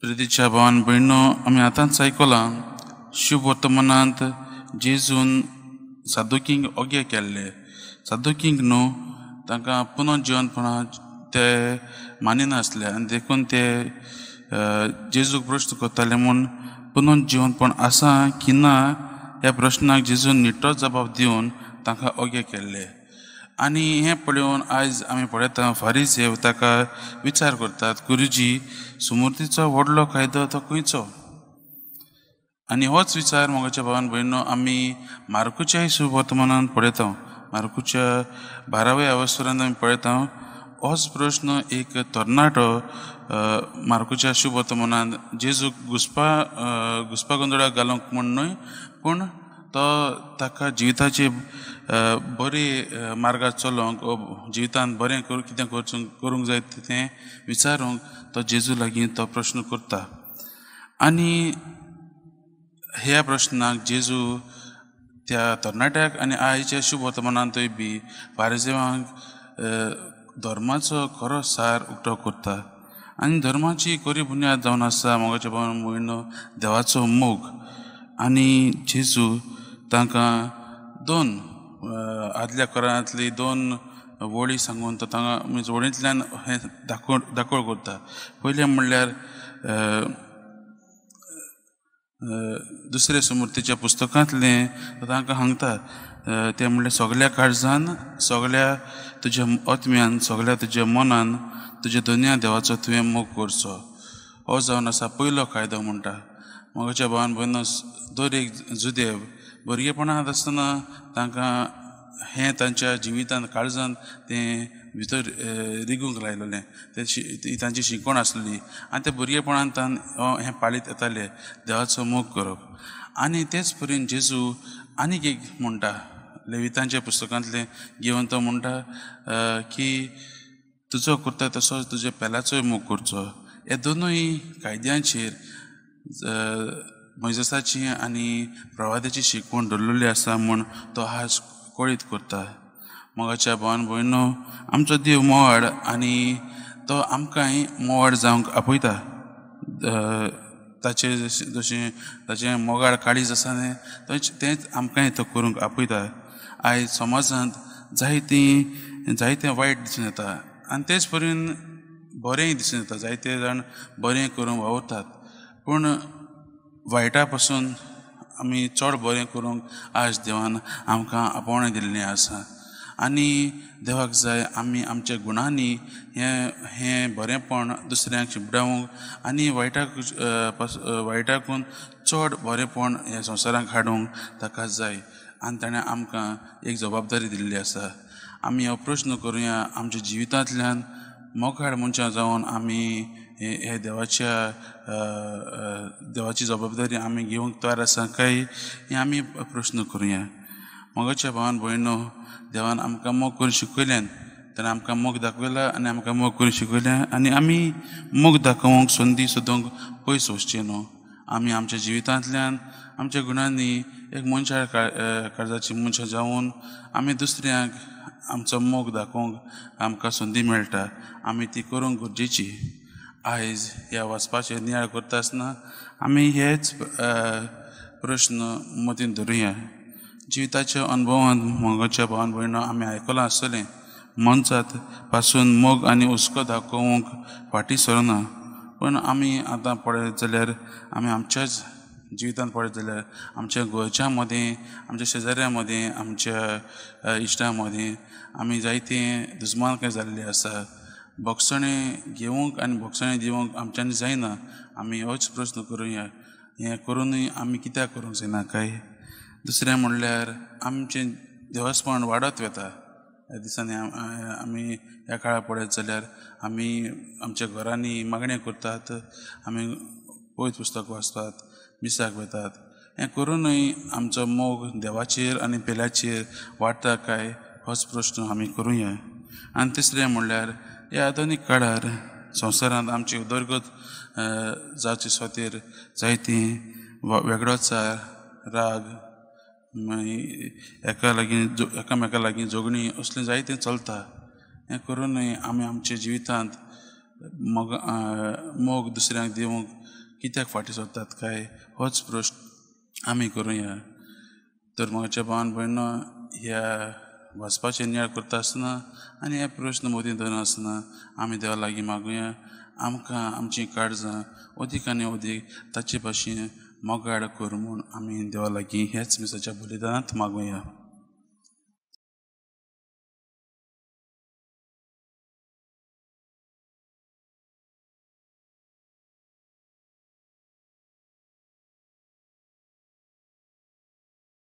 प्रितीच्या भावान भयणो आमी आतांच आयकलां शुभ वर्तमानांत जेजून सादुकींक ओगे केल्ले. सादुकींक न्हू तांकां पुनर्जिवनपणां ते मानिनासले आनी देखून ते जेजूक प्रश्न करताले म्हूण पुनर्जिवनपण आसा की ना ह्या प्रश्नाक जेजून निट्टो जबाब दिवन तांकां ओगे केल्ले. आनी हें पळोवन आयज आमी पळयता फारीसेव ताका विचार करतात, गुरुजी सुमूर्तीचो व्हडलो कायदो तो खंयचो? आनी होच विचार मोगाच्या भावान भयणो आमी मार्कूच्या शुभ वर्तमानांत पळयता. मार्कूच्या 12व्या अवस्थेंत आमी पळयता होच प्रश्न एक तरणाटो मार्कूच्या शुभ वर्तमानांत जेजूक घुसपा गोंदळाक घालूंक म्हण न्हय, पूण तो ताका जिविताचे बरे मार्गार चलोंक जिवितांत बरें कितें करूंक जाय तें विचारूंक तो जेजू लागीं तो प्रश्न करता. आनी ह्या प्रश्नाक जेजू त्या तरणाट्याक आनी आयच्या शुभ वर्तमानांतूय बी फारिसेवांक धर्माचो खरो सार उक्तो करता. आनी धर्माची खरी बुन्याद जावन आसा मोगाच्या भावान भयणो देवाचो मोग. आनी जेजू तांकां दोन आदल्या काळांतली दोन वळी सांगून तो तांकां वळींतल्यान हें दाखोळ करता. पयलें म्हणल्यार दुसरे सुमूर्तीच्या पुस्तकांतलें तांकां सांगता तें म्हणल्यार सगल्या काळजान, सगल्या तुज्या आत्म्यान, सगल्या तुज्या मनान तुज्या दोनूय देवाचो तुवें मोग करचो. हो जावन आसा पयलो कायदो म्हणटा. मोगाच्या भावान भयणो दर एक जुदेव भुरगेपणांत आसतना तांकां हें तांच्या जिवितांत काळजांत तें भितर रिगूंक लायलेलें, ती तांची शिकवण आसली आनी ते भुरगेपणांत हें पाळीत येताले देवाचो मोग करप. आनी तेच परीन जेजू आनीक एक म्हणटा लेवितांच्या पुस्तकांतलें घेवन तो म्हणटा की तुजो करता तसोच तुज्या पेलाचोय मोग करचो. हे दोनूय कायद्यांचेर मोइसेसाची आनी प्रवादाची शिकवण दवरलेली आसा म्हूण तो आज कळीत करता. मोगाच्या भावान भयणो आमचो देव मोवाळ आनी तो आमकांय मोवाळ जावंक आपयता. ताचें मोगाळ काळीज आसा न्ही तेंच आमकांय तो करूंक आपयता. आयज समाजांत जायतें वायट दिसून येता आनी तेच परीन बरेंय दिसून येता. जायते जाण बरें करूंक वावुरतात, पूण वायटा पासून आमी चड बरें करूंक आज देवान आमकां आपोवणें दिल्लें आसा. आनी देवाक जाय आमी आमच्या गुणांनी हें बरेंपण दुसऱ्यांक शिपडावंक आनी वायटाकून चड बरेंपण ह्या संवसारांत हाडूंक ताका जाय. आनी ताणें आमकां एक जबाबदारी दिल्ली आसा. आमी हो प्रश्न करुया आमच्या जिवितांतल्यान मोगाळ मनशां जावन आमी हे देवाची जबाबदारी आमी घेवंक तयार आसा काय हें आमी प्रश्न करुया. मोगाच्या भावान भयणो देवान आमकां मोग करून शिकयल्यान ताणें आमकां मोग दाखयला आनी आमकां मोग करून शिकयल्या आनी आमी मोग दाखोवंक संदी सोदूंक पयस वचचें न्हू. आमी आमच्या जिवितांतल्यान आमच्या गुणांनी एक मनशाळ काळजाची मनशां जावन आमी दुसऱ्यांक आमचो मोग दाखोवंक आमकां संदी मेळटा. आमी ती करूंक गरजेची. आयज ह्या वचपाचें नियाळ करता आसतना आमी हेच प्रश्न मतींत धरुया. जिविताच्या अनुभवांत मोगाच्या भावान भयणो आमी आयकलां आसतलें मनशांत पासून मोग आनी हुस्को दाखोवंक फाटीं सरना. पूण आमी आतां पळयत जाल्यार आमी आमच्याच जिवितांत पळयत जाल्यार आमच्या गोंयच्या मदें, आमच्या शेजाऱ्यां मदें, आमच्या इश्टां मदें आमी जायतें दुस्मानकाय जाल्ली आसा. भोगसणें घेवंक आनी भोगसणें दिवंक आमच्यांनी जायना. आमी होच प्रश्न करुया, हें करुनूय आमी कित्याक करूंक जायना काय? दुसरें म्हणल्यार आमचें देवास्पण वाडत वता. ह्या दिसांनी आमी ह्या काळार पळयत जाल्यार आमी आमच्या घरांनी मागणें करतात, आमी पवित्र पुस्तक वाचतात, मिसाक वतात. हें करुनूय आमचो मोग देवाचेर आनी पेल्याचेर वाडटा काय होच प्रश्न आमी करुया. आनी तिसरें म्हणल्यार ह्या आधुनीक काळार संवसारांत आमची उदरगत जावचे खातीर जायतीं वेगळोचार, राग, एकामेका लागीं जोगणी असलें जायतें चलता. हें करुनूय आमी आमच्या जिवितांत मोग दुसऱ्यांक दिवंक कित्याक फाटीं सरतात काय होच प्रश्न आमी करुया. तर म्हज्या भावान भयणो ह्या वचपाचें नियाळ करता आसतना आनी हे प्रश्न मदीं धरून आसतना आमी देवा लागीं मागुया आमकां आमचीं काळजां अदीक आनी अदीक ताचे भाशेन मोगाळ कर म्हूण आमी देवा लागीं हेच मिसाच्या बलिदानांत मागुया.